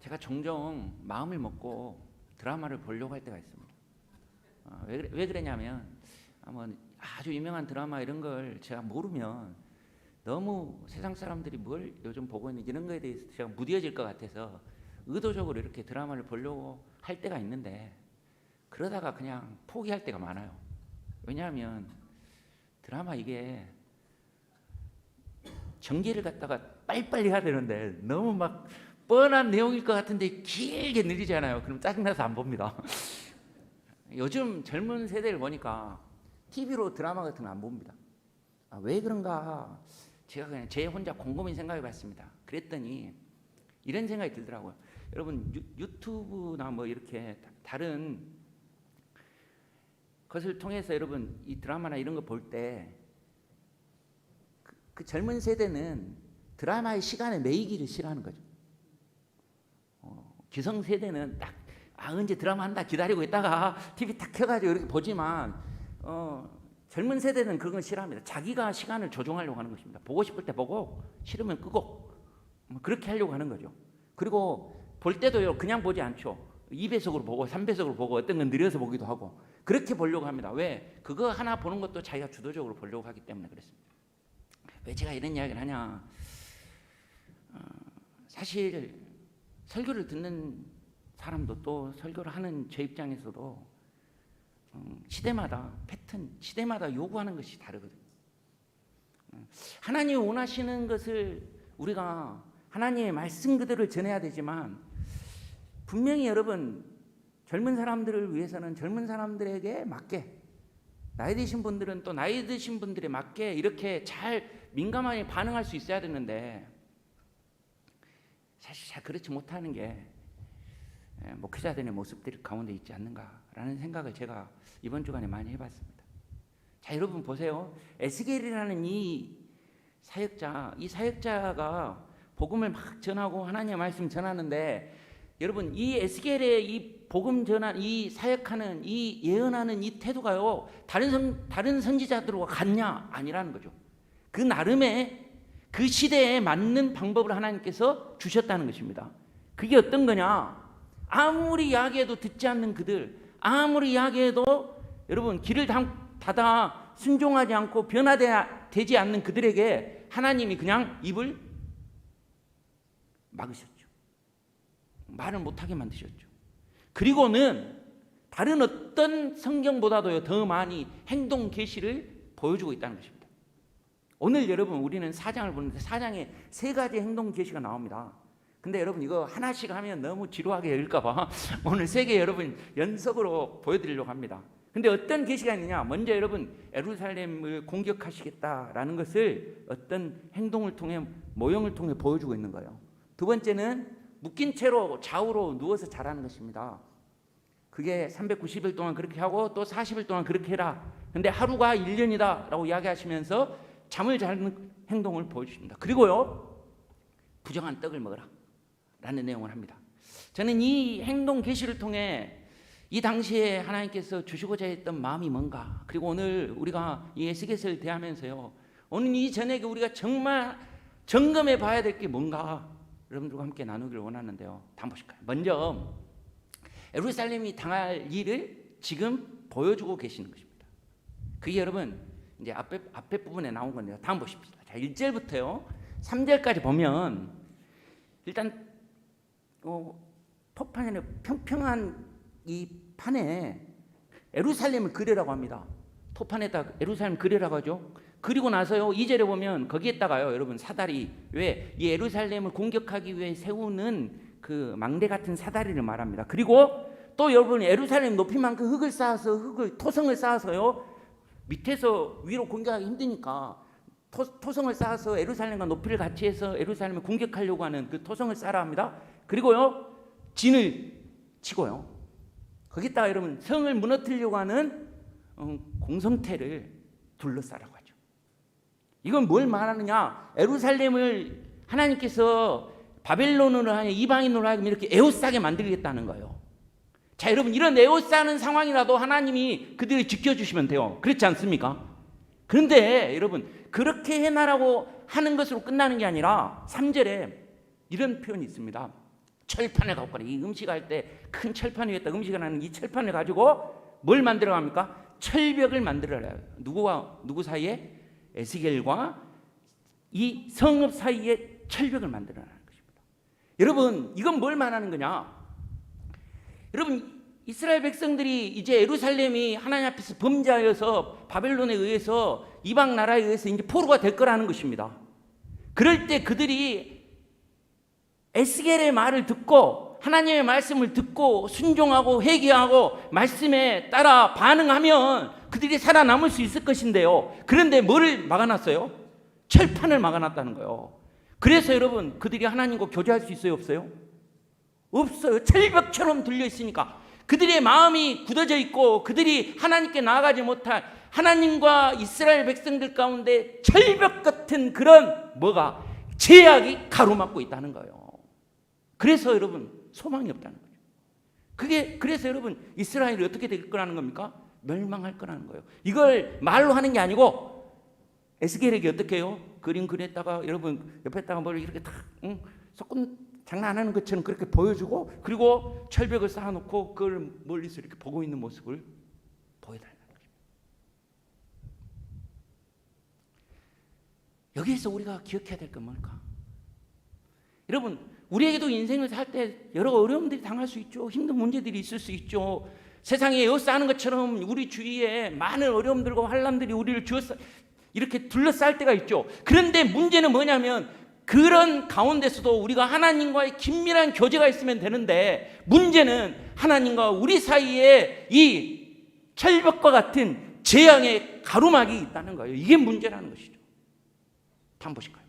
제가 종종 마음을 먹고 드라마를 보려고 할 때가 있습니다. 왜 그러냐면 뭐 아주 유명한 드라마 이런 걸 제가 모르면 너무 세상 사람들이 뭘 요즘 보고 있는지 이런 거에 대해서 제가 무뎌질 것 같아서 의도적으로 이렇게 드라마를 보려고 할 때가 있는데 그러다가 그냥 포기할 때가 많아요. 왜냐하면 드라마 이게 전개를 갖다가 빨리빨리 해야 되는데 너무 막 뻔한 내용일 것 같은데 길게 늘리잖아요. 그럼 짜증나서 안 봅니다. 요즘 젊은 세대를 보니까 TV로 드라마 같은 거 안 봅니다. 왜 그런가 제가 그냥 제 혼자 곰곰이 생각해 봤습니다. 그랬더니 이런 생각이 들더라고요. 여러분 유튜브나 뭐 이렇게 다른 것을 통해서 여러분 이 드라마나 이런 거 볼 때 그 젊은 세대는 드라마의 시간에 매이기를 싫어하는 거죠. 기성 세대는 딱 언제 드라마 한다 기다리고 있다가 TV 딱 켜가지고 이렇게 보지만 젊은 세대는 그런 걸 싫어합니다. 자기가 시간을 조종하려고 하는 것입니다. 보고 싶을 때 보고 싫으면 끄고 그렇게 하려고 하는 거죠. 그리고 볼 때도요 그냥 보지 않죠. 2배속으로 보고 3배속으로 보고 어떤 건 느려서 보기도 하고 그렇게 보려고 합니다. 왜? 그거 하나 보는 것도 자기가 주도적으로 보려고 하기 때문에 그렇습니다. 왜 제가 이런 이야기를 하냐, 사실 설교를 듣는 사람도 또 설교를 하는 제 입장에서도 시대마다 패턴, 시대마다 요구하는 것이 다르거든요. 하나님이 원하시는 것을 우리가 하나님의 말씀 그대로 전해야 되지만 분명히 여러분 젊은 사람들을 위해서는 젊은 사람들에게 맞게, 나이 드신 분들은 또 나이 드신 분들에 맞게 이렇게 잘 민감하게 반응할 수 있어야 되는데 사실 잘 그렇지 못하는 게 목회자들의 모습들 가운데 있지 않는가라는 생각을 제가 이번 주간에 많이 해봤습니다. 자, 여러분 보세요. 에스겔이라는 이 사역자가 복음을 막 전하고 하나님의 말씀 전하는데 여러분 이 에스겔의 이 복음 전한 이 사역하는 이 예언하는 이 태도가요 다른 선지자들과 같냐? 아니라는 거죠. 그 나름의 그 시대에 맞는 방법을 하나님께서 주셨다는 것입니다. 그게 어떤 거냐? 아무리 이야기해도 듣지 않는 그들, 아무리 이야기해도 여러분 길을 닫아 순종하지 않고 변화되지 않는 그들에게 하나님이 그냥 입을 막으셨죠. 말을 못하게 만드셨죠. 그리고는 다른 어떤 성경보다도 더 많이 행동 계시를 보여주고 있다는 것입니다. 오늘 여러분 우리는 4장을 보는데 4장에 3가지 행동 계시가 나옵니다. 근데 여러분 이거 하나씩 하면 너무 지루하게 읽을까 봐 오늘 3개 여러분 연속으로 보여드리려고 합니다. 근데 어떤 계시가 있느냐? 먼저 여러분 예루살렘을 공격하시겠다라는 것을 어떤 행동을 통해 모형을 통해 보여주고 있는 거예요. 두 번째는 묶인 채로 좌우로 누워서 자라는 것입니다. 그게 390일 동안 그렇게 하고 또 40일 동안 그렇게 해라. 근데 하루가 1년이다 라고 이야기하시면서 잠을 자는 행동을 보여주십니다. 그리고요 부정한 떡을 먹어라 라는 내용을 합니다. 저는 이 행동 계시를 통해 이 당시에 하나님께서 주시고자 했던 마음이 뭔가, 그리고 오늘 우리가 이 에스겔서를 대하면서요 오늘 이 저녁에 우리가 정말 점검해 봐야 될 게 뭔가 여러분들과 함께 나누기를 원하는데요. 한번 보실까요? 먼저 예루살렘이 당할 일을 지금 보여주고 계시는 것입니다. 그게 여러분 이제 앞에 부분에 나온 건데요. 다음 보십시다. 자, 1절부터요 3절까지 보면 일단 토판에 평평한 이 판에 예루살렘을 그리라고 합니다. 토판에다 예루살렘 그리라고 하죠. 그리고 나서요 2절에 보면 거기에다가요 여러분 사다리, 왜 이 예루살렘을 공격하기 위해 세우는 그 망대 같은 사다리를 말합니다. 그리고 또 여러분 예루살렘 높이만큼 흙을 쌓아서 토성을 쌓아서요 밑에서 위로 공격하기 힘드니까 토성을 쌓아서 예루살렘과 높이를 같이 해서 예루살렘을 공격하려고 하는 그 토성을 쌓아라 합니다. 그리고요 진을 치고요 거기다가 여러분 성을 무너뜨리려고 하는 공성태를 둘러싸라고 하죠. 이건 뭘 말하느냐? 예루살렘을 하나님께서 바벨론으로 하여 이방인으로 하여금 이렇게 에워싸게 만들겠다는 거예요. 자, 여러분 이런 에워싸는 상황이라도 하나님이 그들을 지켜주시면 돼요. 그렇지 않습니까? 그런데 여러분 그렇게 해나라고 하는 것으로 끝나는 게 아니라 3절에 이런 표현이 있습니다. 철판을 갖고 가라. 이 음식할 때 큰 철판 위에다 음식을 하는 이 철판을 가지고 뭘 만들어 갑니까? 철벽을 만들어라. 누구와 누구 사이에? 에스겔과 이 성읍 사이에 철벽을 만들어라는 것입니다. 여러분, 이건 뭘 말하는 거냐? 여러분, 이스라엘 백성들이 이제 예루살렘이 하나님 앞에서 범죄하여서 바벨론에 의해서 이방 나라에 의해서 이제 포로가 될 거라는 것입니다. 그럴 때 그들이 에스겔의 말을 듣고 하나님의 말씀을 듣고 순종하고 회개하고 말씀에 따라 반응하면 그들이 살아남을 수 있을 것인데요. 그런데 뭐를 막아놨어요? 철판을 막아놨다는 거예요. 그래서 여러분, 그들이 하나님과 교제할 수 있어요, 없어요? 없어요. 철벽처럼 들려 있으니까. 그들의 마음이 굳어져 있고 그들이 하나님께 나아가지 못한 하나님과 이스라엘 백성들 가운데 철벽 같은 그런 뭐가 제약이 가로막고 있다는 거예요. 그래서 여러분, 소망이 없다는 거죠. 그래서 여러분, 이스라엘이 어떻게 될 거라는 겁니까? 멸망할 거라는 거예요. 이걸 말로 하는 게 아니고 에스겔에게 어떻게 해요? 그림 그렸다가 여러분 옆에다가 뭘 이렇게 탁 조금 장난 안 하는 것처럼 그렇게 보여주고, 그리고 철벽을 쌓아놓고 그걸 멀리서 이렇게 보고 있는 모습을 보여달라는 거죠. 여기에서 우리가 기억해야 될 건 뭘까? 여러분, 우리에게도 인생을 살 때 여러 어려움들이 당할 수 있죠. 힘든 문제들이 있을 수 있죠. 세상에 에워싸는 것처럼 우리 주위에 많은 어려움들과 환난들이 우리를 이렇게 둘러쌀 때가 있죠. 그런데 문제는 뭐냐면 그런 가운데서도 우리가 하나님과의 긴밀한 교제가 있으면 되는데, 문제는 하나님과 우리 사이에 이 철벽과 같은 재앙의 가로막이 있다는 거예요. 이게 문제라는 것이죠. 한번 보실까요?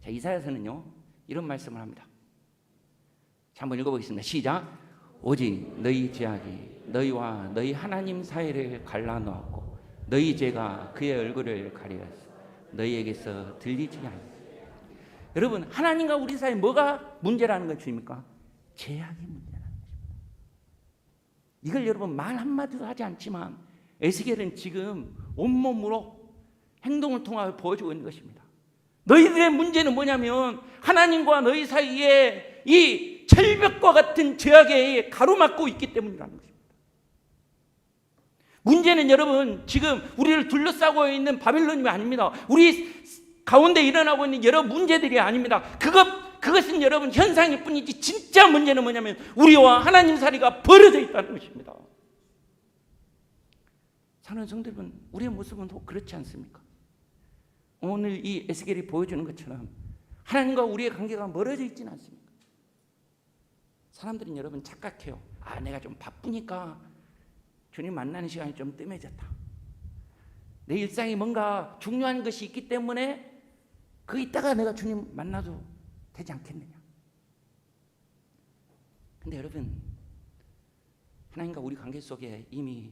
자, 이사야서는요 이런 말씀을 합니다. 자, 한번 읽어보겠습니다. 시작. 오직 너희 죄악이 너희와 너희 하나님 사이를 갈라놓았고 너희 죄가 그의 얼굴을 가리었어 너희에게서 들리지 않았어. 여러분, 하나님과 우리 사이에 뭐가 문제라는 것입니까? 죄악이 문제라는 것입니다. 이걸 여러분 말 한마디도 하지 않지만 에스겔은 지금 온몸으로 행동을 통하여 보여주고 있는 것입니다. 너희들의 문제는 뭐냐면 하나님과 너희 사이에 이 철벽과 같은 죄악에 가로막고 있기 때문이라는 것입니다. 문제는 여러분 지금 우리를 둘러싸고 있는 바벨론이 아닙니다. 우리 가운데 일어나고 있는 여러 문제들이 아닙니다. 그것은 여러분 현상일 뿐이지 진짜 문제는 뭐냐면 우리와 하나님 사이가 벌어져 있다는 것입니다. 사랑하는 성도 여러분, 우리의 모습은 그렇지 않습니까? 오늘 이 에스겔이 보여주는 것처럼 하나님과 우리의 관계가 멀어져 있지는 않습니까? 사람들은 여러분 착각해요. 아, 내가 좀 바쁘니까 주님 만나는 시간이 좀 뜸해졌다. 내 일상에 뭔가 중요한 것이 있기 때문에 그 이따가 내가 주님 만나도 되지 않겠느냐. 근데 여러분, 하나님과 우리 관계 속에 이미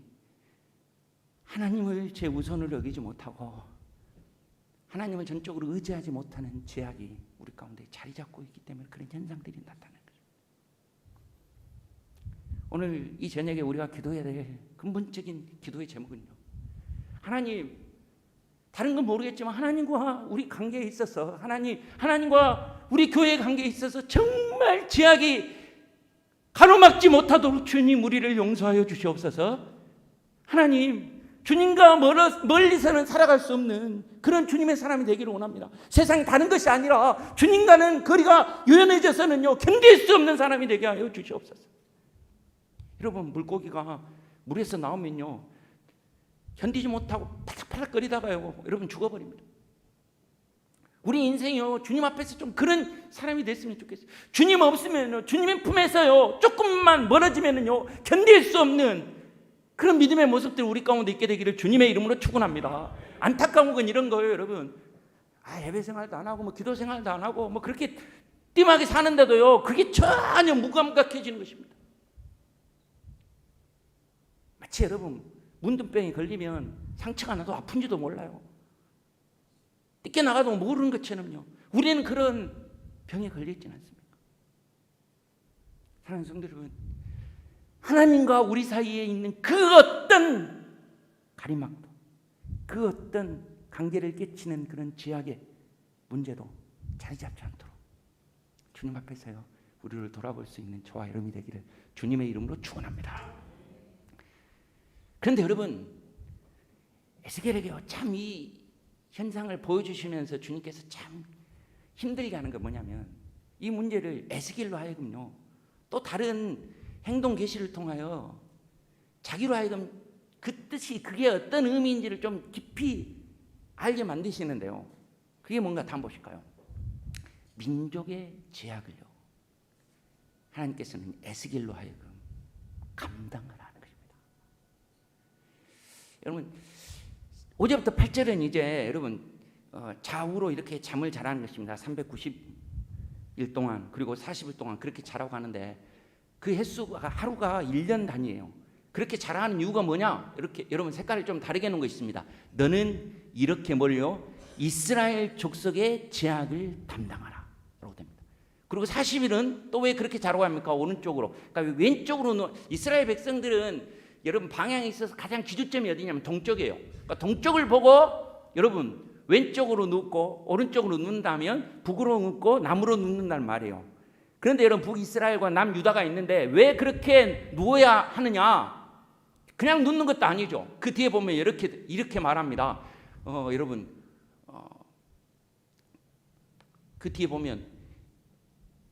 하나님을 제우선으로 여기지 못하고 하나님을 전적으로 의지하지 못하는 죄악이 우리 가운데 자리 잡고 있기 때문에 그런 현상들이 나타나는 거죠. 오늘 이 저녁에 우리가 기도해야 될 근본적인 기도의 제목은요, 하나님, 다른 건 모르겠지만 하나님과 우리 관계에 있어서 하나님과 우리 교회의 관계에 있어서 정말 죄악이 가로막지 못하도록 주님 우리를 용서하여 주시옵소서. 하나님, 주님과 멀리서는 살아갈 수 없는 그런 주님의 사람이 되기를 원합니다. 세상이 다른 것이 아니라 주님과는 거리가 유연해져서는요 견딜 수 없는 사람이 되게 하여 주시옵소서. 여러분, 물고기가 물에서 나오면요 견디지 못하고 팔락팔락거리다가요 여러분 죽어버립니다. 우리 인생이요 주님 앞에서 좀 그런 사람이 됐으면 좋겠어요. 주님 없으면요, 주님의 품에서요 조금만 멀어지면요 견딜 수 없는 그런 믿음의 모습들 우리 가운데 있게 되기를 주님의 이름으로 축원합니다. 안타까운 건 이런 거예요, 여러분. 예배 생활도 안 하고 기도 생활도 안 하고 그렇게 띠하게 사는데도요 그게 전혀 무감각해지는 것입니다. 마치 여러분 문둥병이 걸리면 상처가 나도 아픈지도 몰라요. 띠게 나가도 모르는 것처럼요 우리는 그런 병에 걸려있지는 않습니까? 사랑하는 성도 여러분, 하나님과 우리 사이에 있는 그 어떤 가림막도, 그 어떤 관계를 깨치는 그런 죄악의 문제도 자리 잡지 않도록 주님 앞에서요 우리를 돌아볼 수 있는 저와 여러분이 되기를 주님의 이름으로 축원합니다. 그런데 여러분, 에스겔에게 참 이 현상을 보여주시면서 주님께서 참 힘들게 하는 게 뭐냐면, 이 문제를 에스겔로 하여금요 또 다른 행동 계시를 통하여 자기로 하여금 그 뜻이 그게 어떤 의미인지를 좀 깊이 알게 만드시는데요. 그게 뭔가 한번 보실까요? 민족의 죄악을요 하나님께서는 에스겔로 하여금 감당을 하는 것입니다. 여러분 5절부터 8절은 이제 여러분 좌우로 이렇게 잠을 자라는 것입니다. 390일 동안 그리고 40일 동안 그렇게 자라고 하는데, 그 횟수가 하루가 1년 단위예요. 그렇게 자라는 이유가 뭐냐? 이렇게 여러분 색깔을 좀 다르게 놓은 거 있습니다. 너는 이렇게 뭘요? 이스라엘 족속의 죄악을 담당하라 라고 됩니다. 그리고 40일은 또 왜 그렇게 자라고 합니까? 오른쪽으로. 그러니까 왼쪽으로 이스라엘 백성들은 여러분 방향에 있어서 가장 기준점이 어디냐면 동쪽이에요. 그러니까 동쪽을 보고 여러분 왼쪽으로 눕고 오른쪽으로 눕는다면 북으로 눕고 남으로 눕는다는 말이에요. 그런데 여러분 북이스라엘과 남유다가 있는데 왜 그렇게 누워야 하느냐? 그냥 눕는 것도 아니죠. 그 뒤에 보면 이렇게 말합니다. 여러분 그 뒤에 보면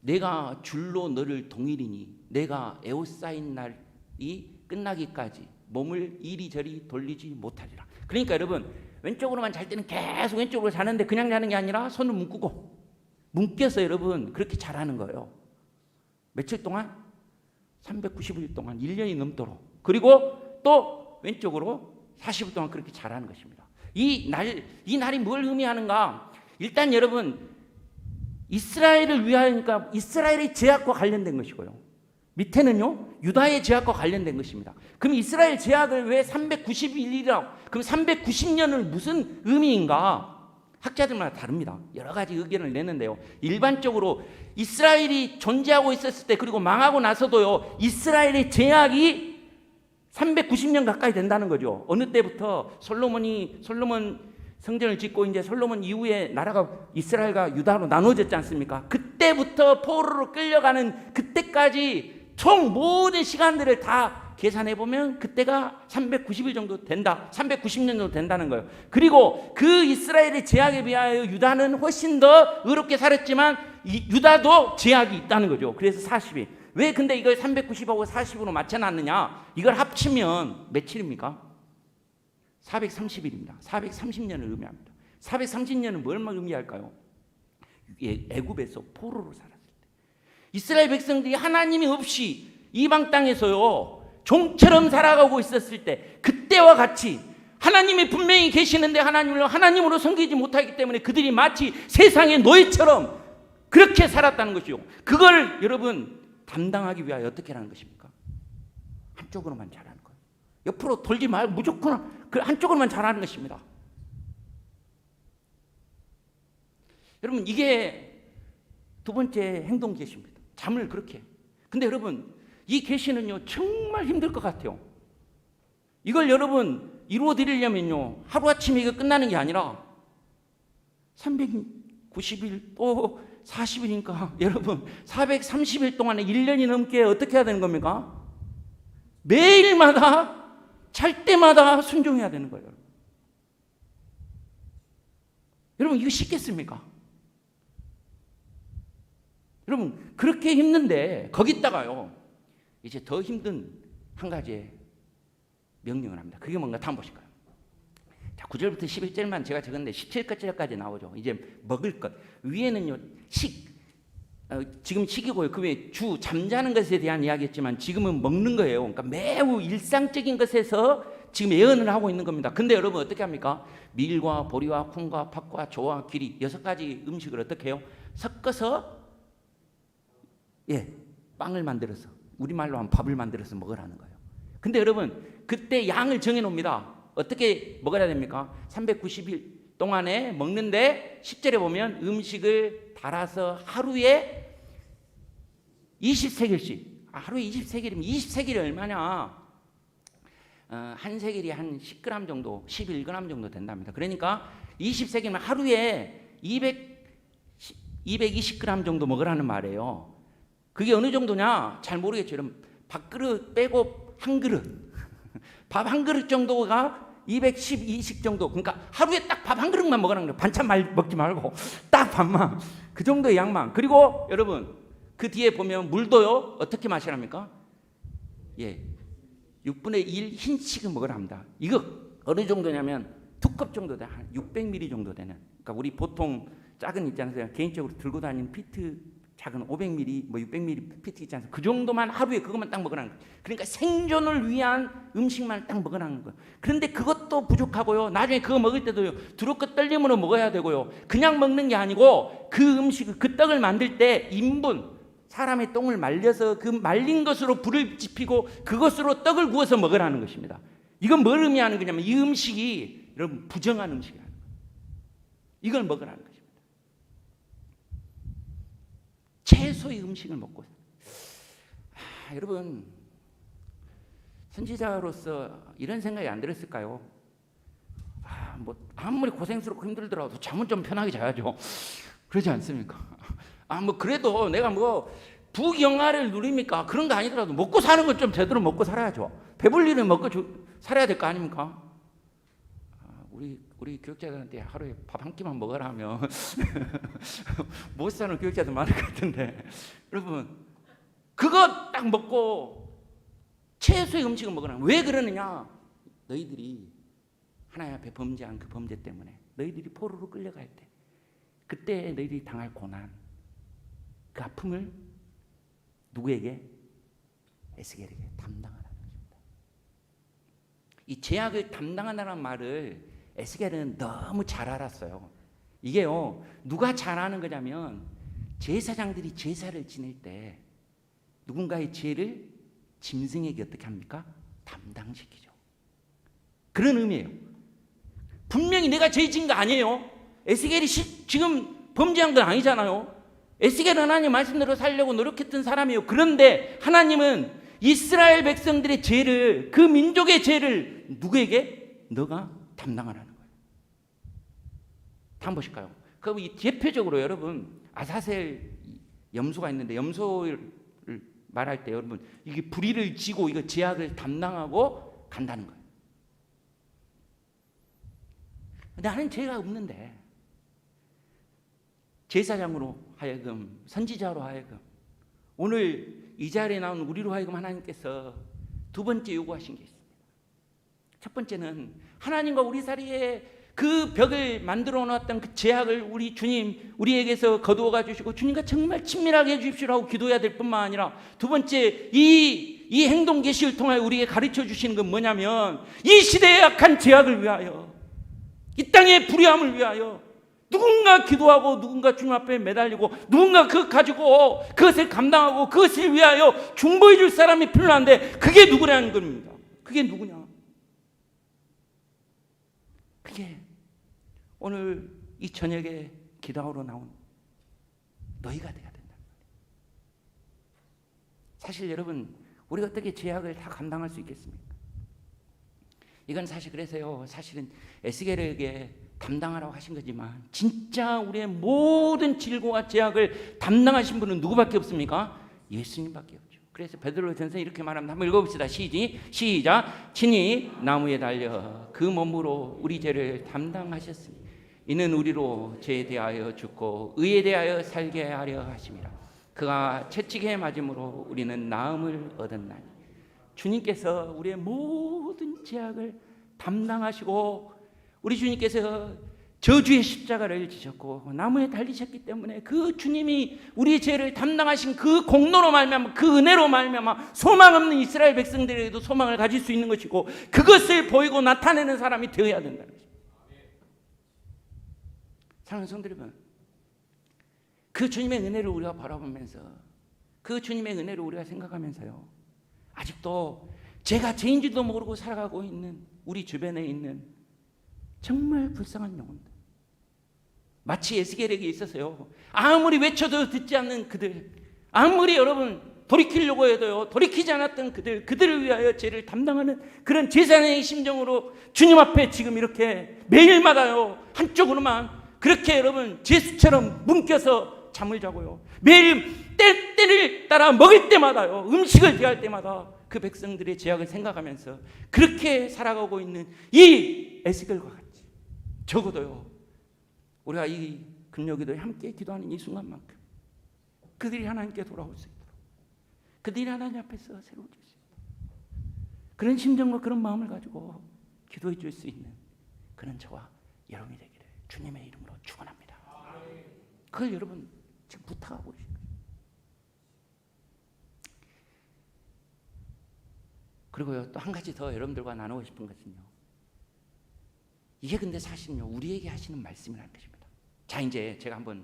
내가 줄로 너를 동일이니 내가 에워싸인 날이 끝나기까지 몸을 이리저리 돌리지 못하리라. 그러니까 여러분 왼쪽으로만 잘 때는 계속 왼쪽으로 자는데 그냥 자는 게 아니라 손을 묶여서 여러분 그렇게 자라는 거예요. 며칠 동안? 390일 동안 1년이 넘도록. 그리고 또 왼쪽으로 40일 동안 그렇게 자라는 것입니다. 이 날이 뭘 의미하는가? 일단 여러분 이스라엘을 위하여니까 이스라엘의 죄악과 관련된 것이고요. 밑에는요 유다의 죄악과 관련된 것입니다. 그럼 이스라엘 죄악을 왜 391일이라고? 그럼 390년은 무슨 의미인가? 학자들마다 다릅니다. 여러 가지 의견을 내는데요. 일반적으로 이스라엘이 존재하고 있었을 때 그리고 망하고 나서도요 이스라엘의 죄악이 390년 가까이 된다는 거죠. 어느 때부터 솔로몬 성전을 짓고 이제 솔로몬 이후에 나라가 이스라엘과 유다로 나눠졌지 않습니까? 그때부터 포로로 끌려가는 그때까지 총 모든 시간들을 다 계산해 보면 그때가 390일 정도 된다. 390년 정도 된다는 거예요. 그리고 그 이스라엘의 죄악에 비하여 유다는 훨씬 더 의롭게 살았지만 유다도 죄악이 있다는 거죠. 그래서 40일. 왜 근데 이걸 390하고 40으로 맞춰놨느냐? 이걸 합치면 며칠입니까? 430일입니다. 430년을 의미합니다. 430년은 뭘 의미할까요? 애굽에서 포로로 살았을 때 이스라엘 백성들이 하나님이 없이 이방 땅에서요 종처럼 살아가고 있었을 때 그때와 같이 하나님이 분명히 계시는데 하나님으로 섬기지 못하기 때문에 그들이 마치 세상의 노예처럼 그렇게 살았다는 것이요. 그걸 여러분 담당하기 위하여 어떻게 하는 것입니까? 한쪽으로만 자라는 거예요. 옆으로 돌지 말고 무조건 그 한쪽으로만 자라는 것입니다. 여러분 이게 두 번째 행동 계시입니다. 잠을 그렇게. 근데 여러분 이 계시는요 정말 힘들 것 같아요. 이걸 여러분 이루어 드리려면요 하루아침에 이거 끝나는 게 아니라 390일 또 40일이니까 여러분 430일 동안에 1년이 넘게 어떻게 해야 되는 겁니까? 매일마다 잘 때마다 순종해야 되는 거예요. 여러분 이거 쉽겠습니까? 여러분 그렇게 힘든데 거기다가요 이제 더 힘든 한 가지의 명령을 합니다. 그게 뭔가 한번 보실까요? 자, 9절부터 11절만 제가 적었는데 17절까지 나오죠. 이제 먹을 것. 위에는요 지금 식이고요. 그 외에 잠자는 것에 대한 이야기했지만 지금은 먹는 거예요. 그러니까 매우 일상적인 것에서 지금 예언을 하고 있는 겁니다. 근데 여러분 어떻게 합니까? 밀과 보리와 콩과 팥과 조와 귀리 6가지 음식을 어떻게 해요? 섞어서 빵을 만들어서 우리말로 하면 밥을 만들어서 먹으라는 거예요. 근데 여러분 그때 양을 정해 놓습니다. 어떻게 먹어야 됩니까? 390일 동안에 먹는데 10절에 보면 음식을 달아서 하루에 20세겔씩. 하루에 20세겔이면 20세겔이 얼마냐? 한 세겔이 한 10g 정도, 11g 정도 된답니다. 그러니까 20세겔이면 하루에 220g 정도 먹으라는 말이에요. 그게 어느 정도냐? 잘 모르겠죠. 여러분, 밥그릇 빼고 한 그릇, 밥 한 그릇 정도가 212식 정도. 그러니까 하루에 딱 밥 한 그릇만 먹으라는 거예요. 반찬 먹지 말고 딱 밥만. 그 정도의 양만. 그리고 여러분, 그 뒤에 보면 물도요. 어떻게 마시랍니까? 예, 6분의 1 흰씩을 먹으라 합니다. 이거 어느 정도냐면 2컵 정도 돼. 한 600ml 정도 되는. 그러니까 우리 보통 작은 있지 않으세요? 개인적으로 들고 다니는 피트 작은 500ml, 뭐 600ml 피트 있지 않습니까? 그 정도만 하루에 그것만 딱 먹으라는 거예요. 그러니까 생존을 위한 음식만 딱 먹으라는 거예요. 그런데 그것도 부족하고요. 나중에 그거 먹을 때도요. 두렵고 떨림으로 먹어야 되고요. 그냥 먹는 게 아니고 그 음식, 그 떡을 만들 때 인분, 사람의 똥을 말려서 그 말린 것으로 불을 지피고 그것으로 떡을 구워서 먹으라는 것입니다. 이건 뭘 의미하는 거냐면 이 음식이 여러분 부정한 음식이라는 거예요. 이걸 먹으라는 것입니다. 채소의 음식을 먹고 여러분 선지자로서 이런 생각이 안 들었을까요? 뭐 아무리 고생스럽고 힘들더라도 잠은 좀 편하게 자야죠. 그러지 않습니까? 뭐 그래도 내가 뭐 부경화를 누립니까? 그런 거 아니더라도 먹고 사는 건 좀 제대로 먹고 살아야죠. 배불리는 먹고 살아야 될 거 아닙니까? 우리 교육자들한테 하루에 밥 한 끼만 먹으라 하면 못 사는 교육자들 많을 것 같은데 여러분 그거 딱 먹고 채소의 음식을 먹으라. 왜 그러느냐? 너희들이 하나님 앞에 범죄한 그 범죄 때문에 너희들이 포로로 끌려갈 때 그때 너희들이 당할 고난 그 아픔을 누구에게? 에스겔에게 담당하라는 것입니다. 이 죄악을 담당하라는 말을 에스겔은 너무 잘 알았어요. 이게요 누가 잘 아는 거냐면 제사장들이 제사를 지낼 때 누군가의 죄를 짐승에게 어떻게 합니까? 담당시키죠. 그런 의미예요. 분명히 내가 죄 지은 거 아니에요. 에스겔이 지금 범죄한 건 아니잖아요. 에스겔은 하나님 말씀대로 살려고 노력했던 사람이에요. 그런데 하나님은 이스라엘 백성들의 죄를, 그 민족의 죄를 누구에게? 너가 담당하라는 거예요. 한번 보실까요? 그럼 이 대표적으로 여러분 아사셀 염소가 있는데 염소를 말할 때 여러분 이게 불의를 지고 이거 죄악을 담당하고 간다는 거예요. 나는 죄가 없는데 제사장으로 하여금 선지자로 하여금 오늘 이 자리에 나온 우리로 하여금 하나님께서 두 번째 요구하신 게 있습니다. 첫 번째는 하나님과 우리 사이에 그 벽을 만들어 놓았던 그 죄악을 우리 주님 우리에게서 거두어가 주시고 주님과 정말 친밀하게 해주십시오라고 기도해야 될 뿐만 아니라 두 번째 이 행동 계시를 통하여 우리에게 가르쳐 주시는 건 뭐냐면 이 시대의 악한 죄악을 위하여 이 땅의 불의함을 위하여 누군가 기도하고 누군가 주님 앞에 매달리고 누군가 그것 가지고 그것을 감당하고 그것을 위하여 중보해 줄 사람이 필요한데 그게 누구라는 겁니다. 그게 누구냐? 그게 오늘 이 저녁에 기도하러 나온 너희가 돼야 된다. 사실 여러분 우리가 어떻게 죄악을 다 감당할 수 있겠습니까? 이건 사실 그래서요 사실은 에스겔에게 담당하라고 하신 거지만 진짜 우리의 모든 질고와 죄악을 담당하신 분은 누구밖에 없습니까? 예수님밖에 없죠. 그래서 베드로전서 이렇게 말합니다. 한번 읽어봅시다. 시작. 친히 나무에 달려 그 몸으로 우리 죄를 담당하셨으니 이는 우리로 죄에 대하여 죽고 의에 대하여 살게 하려 하심이라. 그가 채찍에 맞음으로 우리는 나음을 얻었나니. 주님께서 우리의 모든 죄악을 담당하시고 우리 주님께서 저주의 십자가를 지셨고 나무에 달리셨기 때문에 그 주님이 우리의 죄를 담당하신 그 공로로 말미암아 그 은혜로 말미암아 소망 없는 이스라엘 백성들에게도 소망을 가질 수 있는 것이고 그것을 보이고 나타내는 사람이 되어야 된다는 것입니다. 사랑하는 성도 여러분, 그 주님의 은혜를 우리가 바라보면서 그 주님의 은혜를 우리가 생각하면서요 아직도 제가 죄인지도 모르고 살아가고 있는 우리 주변에 있는 정말 불쌍한 영혼들, 마치 에스겔에게 있어서요 아무리 외쳐도 듣지 않는 그들, 아무리 여러분 돌이키려고 해도요 돌이키지 않았던 그들을 위하여 죄를 담당하는 그런 제사장의 심정으로 주님 앞에 지금 이렇게 매일마다요 한쪽으로만 그렇게 여러분 죄수처럼 뭉겨서 잠을 자고요 매일 때를 따라 먹을 때마다요, 음식을 대할 때마다 그 백성들의 죄악을 생각하면서 그렇게 살아가고 있는 이 에스겔과 같이 적어도요, 우리가 이 금요기도에 함께 기도하는 이 순간만큼 그들이 하나님께 돌아올 수 있도록, 그들이 하나님 앞에서 새로워질 수 있도록, 그런 심정과 그런 마음을 가지고 기도해 줄 수 있는 그런 저와 여러분이 되기를 주님의 이름으로 축원합니다. 그걸 여러분 지금 부탁하고 계십니다. 그리고요, 또 한 가지 더 여러분들과 나누고 싶은 것은요, 이게 근데 사실은요, 우리에게 하시는 말씀이라는 것입니다. 자, 이제 제가 한번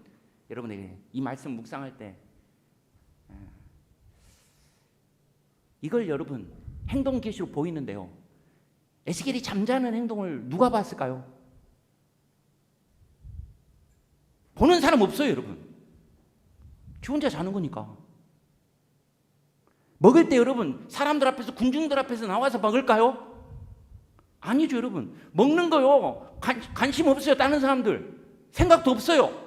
여러분에게 이 말씀 묵상할 때 이걸 여러분 행동 계시로 보이는데요, 에스겔이 잠자는 행동을 누가 봤을까요? 보는 사람 없어요, 여러분. 지 혼자 자는 거니까. 먹을 때 여러분 사람들 앞에서, 군중들 앞에서 나와서 먹을까요? 아니죠, 여러분. 먹는 거요, 관심 없어요. 다른 사람들 생각도 없어요.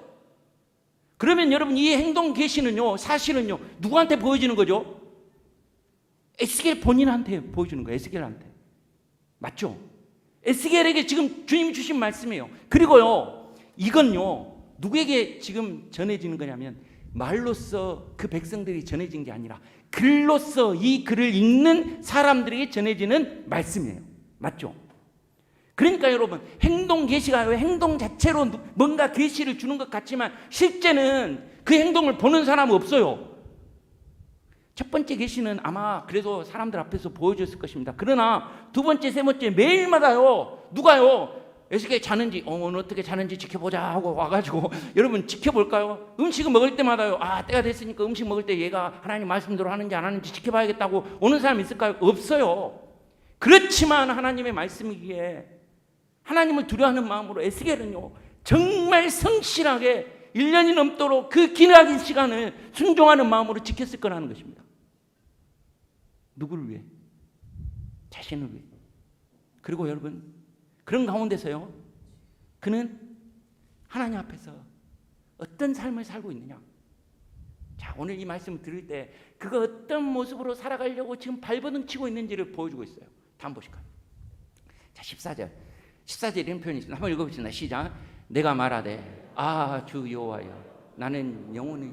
그러면 여러분 이 행동 계시는요, 사실은요, 누구한테 보여지는 거죠? 에스겔 본인한테 보여주는 거예요. 에스겔한테. 맞죠? 에스겔에게 지금 주님이 주신 말씀이에요. 그리고요, 이건요, 누구에게 지금 전해지는 거냐면 말로써 그 백성들이 전해진 게 아니라 글로써 이 글을 읽는 사람들에게 전해지는 말씀이에요. 맞죠? 그러니까 여러분, 행동 계시가 행동 자체로 뭔가 계시를 주는 것 같지만 실제는 그 행동을 보는 사람은 없어요. 첫 번째 계시는 아마 그래도 사람들 앞에서 보여줬을 것입니다. 그러나 두 번째, 세 번째 매일마다요, 누가요, 에스겔 자는지 오늘 어떻게 자는지 지켜보자 하고 와가지고 여러분 지켜볼까요? 음식을 먹을 때마다요, 때가 됐으니까 음식 먹을 때 얘가 하나님 말씀대로 하는지 안 하는지 지켜봐야겠다고 오는 사람 있을까요? 없어요. 그렇지만 하나님의 말씀이기에 하나님을 두려워하는 마음으로 에스겔은요, 정말 성실하게 1년이 넘도록 그 기나긴 시간을 순종하는 마음으로 지켰을 거라는 것입니다. 누구를 위해? 자신을 위해. 그리고 여러분, 그런 가운데서요, 그는 하나님 앞에서 어떤 삶을 살고 있느냐. 자, 오늘 이 말씀을 들을 때 그가 어떤 모습으로 살아가려고 지금 발버둥 치고 있는지를 보여주고 있어요. 다음 보실까요? 자, 14절 이런 표현이 있습니다. 한번 읽어보겠습니다. 시작. 내가 말하되 주 여호와여, 나는 영원히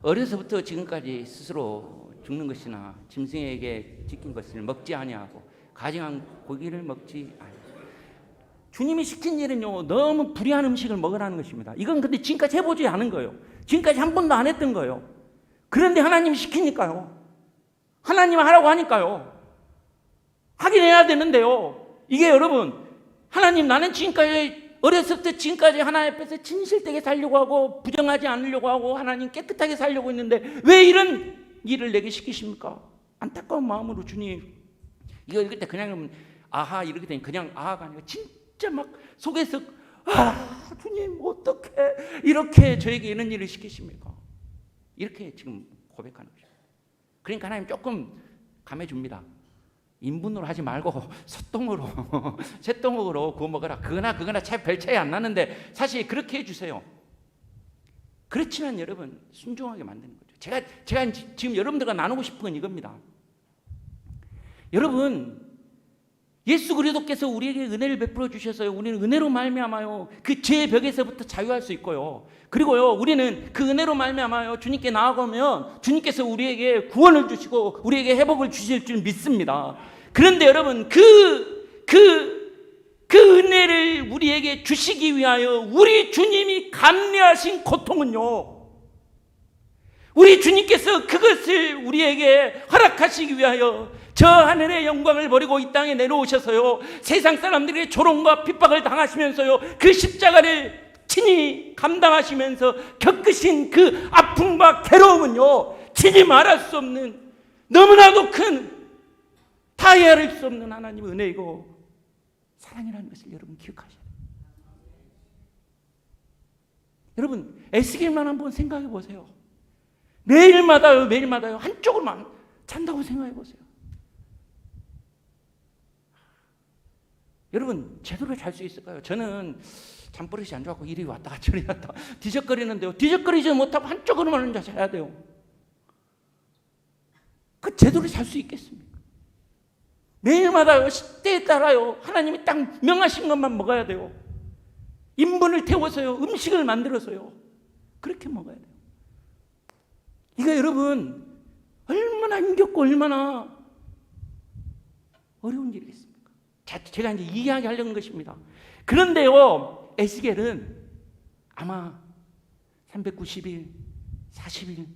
어려서부터 지금까지 스스로 죽는 것이나 짐승에게 지킨 것을 먹지 아니하고 가증한 고기를 먹지 아니하고. 주님이 시킨 일은요, 너무 불의한 음식을 먹으라는 것입니다. 이건 근데 지금까지 해보지 않은 거예요. 지금까지 한 번도 안 했던 거예요. 그런데 하나님이 시키니까요, 하나님 하라고 하니까요, 하긴 해야 되는데요, 이게 여러분, 하나님, 나는 지금까지 어렸을 때 지금까지 하나님 앞에서 진실되게 살려고 하고 부정하지 않으려고 하고 하나님 깨끗하게 살려고 했는데 왜 이런 일을 내게 시키십니까? 안타까운 마음으로 주님, 이거 읽을 때 그냥 여러분 아하 이렇게 되니 그냥 아하가 아니라 진짜 막 속에서 주님 어떻게 이렇게 저에게 이런 일을 시키십니까? 이렇게 지금 고백하는 거죠. 그러니까 하나님 조금 감해줍니다. 인분으로 하지 말고 솥동으로 쇠동으로 구워 먹어라. 그거나 별 차이 안 나는데 사실 그렇게 해주세요. 그렇지만 여러분 순종하게 만드는 거죠. 제가 지금 여러분들과 나누고 싶은 건 이겁니다. 여러분, 예수 그리스도께서 우리에게 은혜를 베풀어 주셔서요, 우리는 은혜로 말미암아요 그 죄의 벽에서부터 자유할 수 있고요, 그리고요 우리는 그 은혜로 말미암아요 주님께 나아가면 주님께서 우리에게 구원을 주시고 우리에게 회복을 주실 줄 믿습니다. 그런데 여러분 그 은혜를 우리에게 주시기 위하여 우리 주님이 감내하신 고통은요, 우리 주님께서 그것을 우리에게 허락하시기 위하여 저 하늘의 영광을 버리고 이 땅에 내려오셔서요, 세상 사람들에게 조롱과 핍박을 당하시면서요, 그 십자가를 친히 감당하시면서 겪으신 그 아픔과 괴로움은요, 치지 말할 수 없는 너무나도 큰 다 헤아릴 수 없는 하나님의 은혜이고 사랑이라는 것을 여러분 기억하셔야 돼요. 여러분 에스겔만 한번 생각해 보세요. 매일마다요 한쪽으로만 잔다고 생각해 보세요. 여러분 제대로 잘 수 있을까요? 저는 잠버릇이 안 좋아갖고 이리 왔다가 저리 갔다가 뒤적거리는데요. 뒤적거리지 못하고 한쪽으로만 혼자 자야 돼요. 그 제대로 살 수 있겠습니까? 매일마다요, 시대에 따라요, 하나님이 딱 명하신 것만 먹어야 돼요. 인분을 태워서요, 음식을 만들어서요, 그렇게 먹어야 돼요. 이거 여러분, 얼마나 힘겹고 얼마나 어려운 일이겠습니까? 제가 이제 이야기하려는 것입니다. 그런데요, 에스겔은 아마 390일, 40일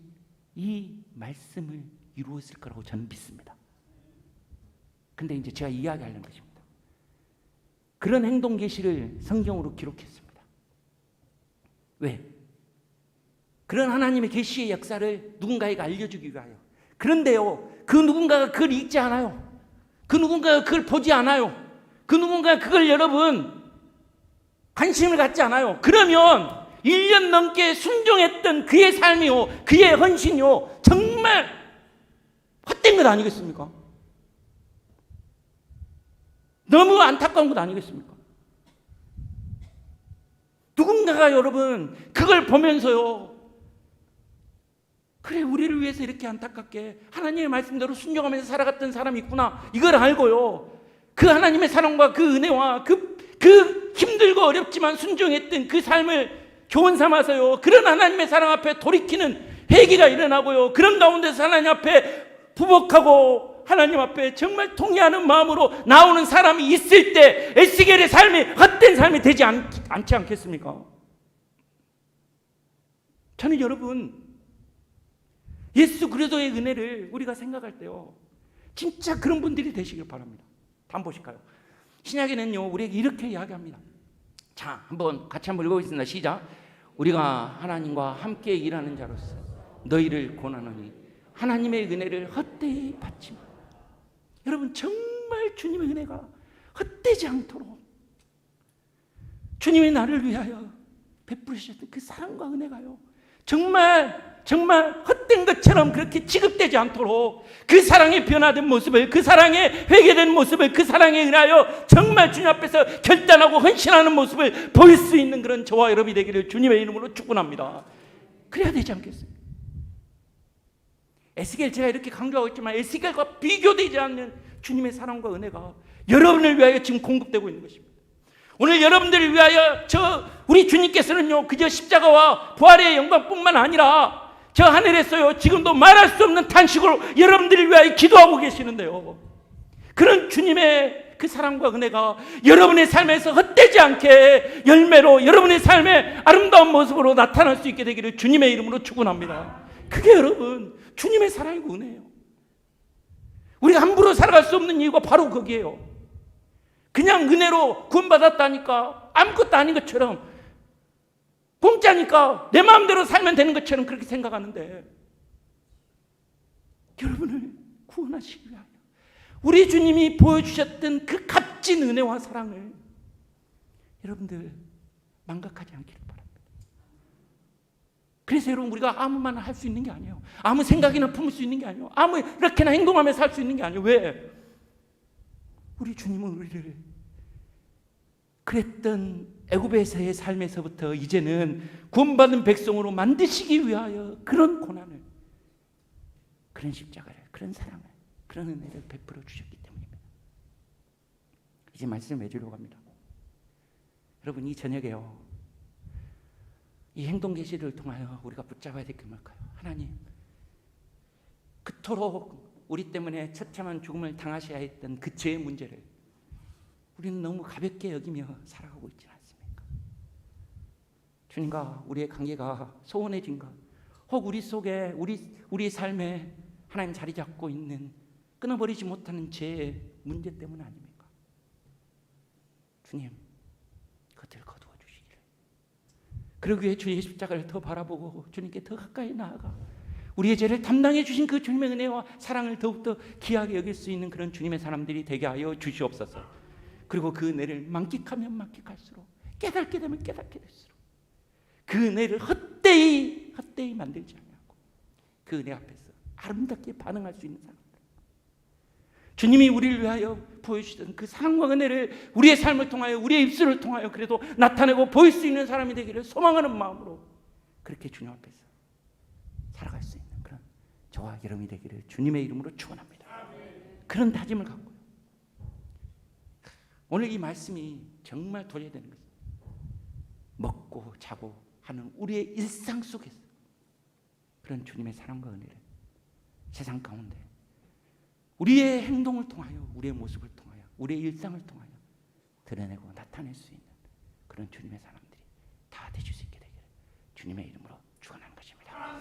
이 말씀을 이루었을 거라고 저는 믿습니다. 근데 이제 제가 이야기하려는 것입니다. 그런 행동 계시를 성경으로 기록했습니다. 왜? 그런 하나님의 계시의 역사를 누군가에게 알려주기 위하여. 그런데요, 그 누군가가 그걸 읽지 않아요. 그 누군가가 그걸 보지 않아요. 그 누군가가 그걸 여러분 관심을 갖지 않아요. 그러면 1년 넘게 순종했던 그의 삶이요, 그의 헌신이요, 정말 헛된 것 아니겠습니까? 너무 안타까운 것 아니겠습니까? 누군가가 여러분 그걸 보면서요, 그래, 우리를 위해서 이렇게 안타깝게 하나님의 말씀대로 순종하면서 살아갔던 사람이 있구나, 이걸 알고요, 그 하나님의 사랑과 그 은혜와 그 힘들고 어렵지만 순종했던 그 삶을 교훈 삼아서요, 그런 하나님의 사랑 앞에 돌이키는 회개가 일어나고요, 그런 가운데서 하나님 앞에 부복하고 하나님 앞에 정말 통회하는 마음으로 나오는 사람이 있을 때 에스겔의 삶이 헛된 삶이 되지 않지 않겠습니까? 저는 여러분, 예수 그리스도의 은혜를 우리가 생각할 때요, 진짜 그런 분들이 되시길 바랍니다. 한번 보실까요? 신약에는요, 우리에게 이렇게 이야기합니다. 자, 같이 한번 읽어보겠습니다. 시작. 우리가 하나님과 함께 일하는 자로서 너희를 권하노니 하나님의 은혜를 헛되이 받지 마. 여러분, 정말 주님의 은혜가 헛되지 않도록 주님이 나를 위하여 베푸셨던 그 사랑과 은혜가요, 정말 헛된 것처럼 그렇게 취급되지 않도록 그 사랑의 변화된 모습을, 그 사랑의 회개된 모습을, 그 사랑에 인하여 정말 주님 앞에서 결단하고 헌신하는 모습을 보일 수 있는 그런 저와 여러분이 되기를 주님의 이름으로 축원합니다. 그래야 되지 않겠습니까? 에스겔, 제가 이렇게 강조하고 있지만 에스겔과 비교되지 않는 주님의 사랑과 은혜가 여러분을 위하여 지금 공급되고 있는 것입니다. 오늘 여러분들을 위하여 우리 주님께서는요, 그저 십자가와 부활의 영광뿐만 아니라 저 하늘에서요, 지금도 말할 수 없는 탄식으로 여러분들을 위하여 기도하고 계시는데요, 그런 주님의 그 사랑과 은혜가 여러분의 삶에서 헛되지 않게 열매로 여러분의 삶의 아름다운 모습으로 나타날 수 있게 되기를 주님의 이름으로 축원합니다. 그게 여러분 주님의 사랑이고 은혜예요. 우리가 함부로 살아갈 수 없는 이유가 바로 거기에요. 그냥 은혜로 구원받았다니까 아무것도 아닌 것처럼, 공짜니까 내 마음대로 살면 되는 것처럼 그렇게 생각하는데, 여러분을 구원하시기 위하여 우리 주님이 보여주셨던 그 값진 은혜와 사랑을 여러분들 망각하지 않기를 바랍니다. 그래서 여러분, 우리가 아무 말나 할 수 있는 게 아니에요. 아무 생각이나 품을 수 있는 게 아니에요. 아무 이렇게나 행동하며 살 수 있는 게 아니에요. 왜? 우리 주님은 우리를 그랬던 애굽에서의 삶에서부터 이제는 구원받은 백성으로 만드시기 위하여 그런 고난을, 그런 십자가를, 그런 사랑을, 그런 은혜를 베풀어 주셨기 때문입니다. 이제 말씀을 맺으려고 합니다. 여러분, 이 저녁에요, 이 행동 계시를 통하여 우리가 붙잡아야 될 게 뭘까요? 하나님, 그토록 우리 때문에 처참한 죽음을 당하셔야 했던 그 죄의 문제를 우리는 너무 가볍게 여기며 살아가고 있지 않습니까? 주님과 우리의 관계가 소원해진 것, 혹 우리 속에 우리 삶에 하나님 자리 잡고 있는 끊어버리지 못하는 죄의 문제 때문 아닙니까? 주님, 그것들을 거두어 주시기를. 그러기 위해 주의 십자가를 더 바라보고 주님께 더 가까이 나아가 우리의 죄를 담당해 주신 그 주님의 은혜와 사랑을 더욱더 귀하게 여길 수 있는 그런 주님의 사람들이 되게 하여 주시옵소서. 그리고 그 은혜를 만끽하면 만끽할수록, 깨닫게 되면 깨닫게 될수록 그 은혜를 헛되이 만들지 않고 그 은혜 앞에서 아름답게 반응할 수 있는 사람들, 주님이 우리를 위하여 보여주시던 그 사랑과 은혜를 우리의 삶을 통하여, 우리의 입술을 통하여 그래도 나타내고 보일 수 있는 사람이 되기를 소망하는 마음으로 그렇게 주님 앞에서 살아갈 수 있는 그런 저와 여러분이 되기를 주님의 이름으로 축원합니다. 그런 다짐을 갖고 오늘 이 말씀이 정말 도전이 되는 것입니다. 먹고 자고 하는 우리의 일상 속에서 그런 주님의 사랑과 은혜를 세상 가운데 우리의 행동을 통하여, 우리의 모습을 통하여, 우리의 일상을 통하여 드러내고 나타낼 수 있는 그런 주님의 사람들이 다 되실 수 있게 되기를 주님의 이름으로 축원하는 것입니다.